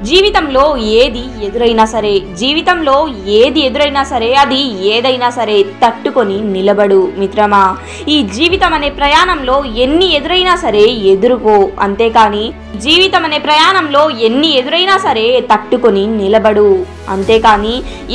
జీవితంలో ఏది ఎదురైనా సరే అది ఏదైనా సరే తట్టుకొని నిలబడు మిత్రమా. ఈ జీవితం అనే ప్రయాణంలో ఎన్ని ఎదురైనా సరే ఎదుర్కో, అంతేకాని జీవితం అనే ప్రయాణంలో ఎన్ని ఎదురైనా సరే తట్టుకొని నిలబడు, అంతేకాని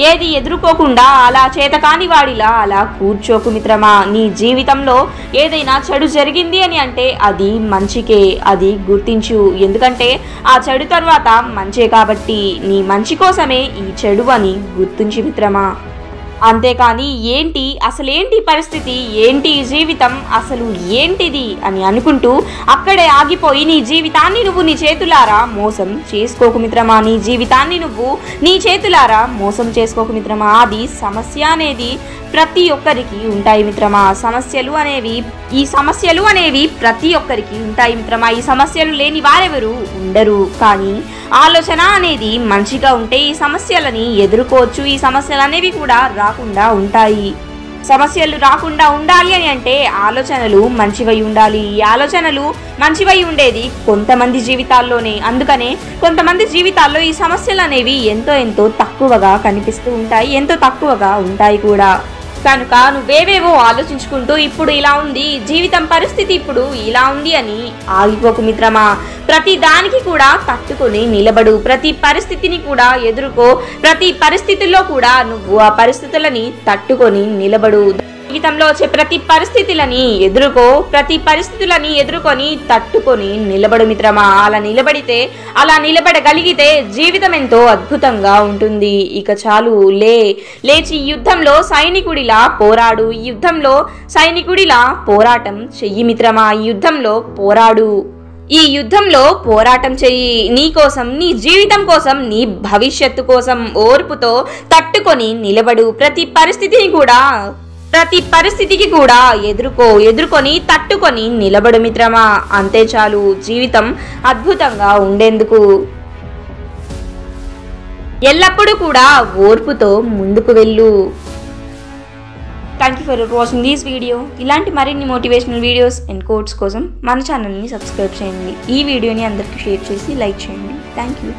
ఏది ఎదుర్కోకుండా అలా చేతకాని వాడిలా అలా కూర్చోకు మిత్రమా. నీ జీవితంలో ఏదైనా చెడు జరిగింది అని అంటే అది మంచికే, అది గుర్తించు. ఎందుకంటే ఆ చెడు తర్వాత మంచే కాబట్టి నీ మంచి కోసమే ఈ చెడు అని గుర్తించు మిత్రమా. అంతేకాని అసలేంటి పరిస్థితి, ఏంటి జీవితం, అసలు ఏంటిది అని అనుకుంటూ అక్కడే ఆగిపోయి నీ జీవితాన్ని నువ్వు నీ చేతులారా మోసం చేసుకోకు మిత్రమా. నీ జీవితాన్ని నువ్వు నీ చేతులారా మోసం చేసుకోకు మిత్రమా. అది సమస్య అనేది ప్రతి ఒక్కరికి ఉంటాయి మిత్రమా. ఈ సమస్యలు అనేవి ప్రతి ఒక్కరికి ఉంటాయి మిత్రమా. ఈ సమస్యలు లేని వారెవరు ఉండరు. కానీ ఆలోచన అనేది మంచిగా ఉంటే ఈ సమస్యలని ఎదుర్కోవచ్చు. ఈ సమస్యలు అనేవి కూడా రాకుండా ఉంటాయి. సమస్యలు రాకుండా ఉండాలి అని అంటే ఆలోచనలు మంచివై ఉండాలి. ఈ ఆలోచనలు మంచివై ఉండేది కొంతమంది జీవితాల్లోనే. అందుకనే కొంతమంది జీవితాల్లో ఈ సమస్యలు అనేవి ఎంతో తక్కువగా కనిపిస్తూ ఉంటాయి, ఎంతో తక్కువగా ఉంటాయి కూడా. కనుక నువ్వేవేవో ఆలోచించుకుంటూ ఇప్పుడు ఇలా ఉంది, జీవితం పరిస్థితి ఇప్పుడు ఇలా ఉంది అని ఆగిపోకు మిత్రమా. ప్రతి దానికి కూడా తట్టుకొని నిలబడు, ప్రతి పరిస్థితిని కూడా ఎదుర్కో, ప్రతి పరిస్థితుల్లో కూడా నువ్వు ఆ పరిస్థితులని తట్టుకొని నిలబడు. జీవితంలో వచ్చే ప్రతి పరిస్థితులని ఎదుర్కొని తట్టుకొని నిలబడు మిత్రమా. అలా నిలబడగలిగితే జీవితం ఎంతో అద్భుతంగా ఉంటుంది. ఇక చాలు, లేచి యుద్ధంలో సైనికుడిలా పోరాడు. ఈ యుద్ధంలో సైనికుడిలా పోరాటం చెయ్యి మిత్రమా. ఈ యుద్ధంలో పోరాటం చెయ్యి. నీ కోసం, నీ జీవితం కోసం, నీ భవిష్యత్తు కోసం ఓర్పుతో తట్టుకొని నిలబడు. ప్రతి పరిస్థితికి కూడా ఎదుర్కొని తట్టుకొని నిలబడు మిత్రమా. అంతే చాలు జీవితం అద్భుతంగా ఉండేందుకు. ఎల్లప్పుడూ కూడా ఓర్పుతో ముందుకు వెళ్ళు. Thank you for watching this video. ఇలాంటి మరిన్ని మోటివేషనల్ వీడియోస్ అండ్ కోట్స్ కోసం మన ఛానల్ని సబ్స్క్రైబ్ చేయండి. ఈ వీడియోని అందరికీ షేర్ చేసి లైక్ చేయండి. Thank you.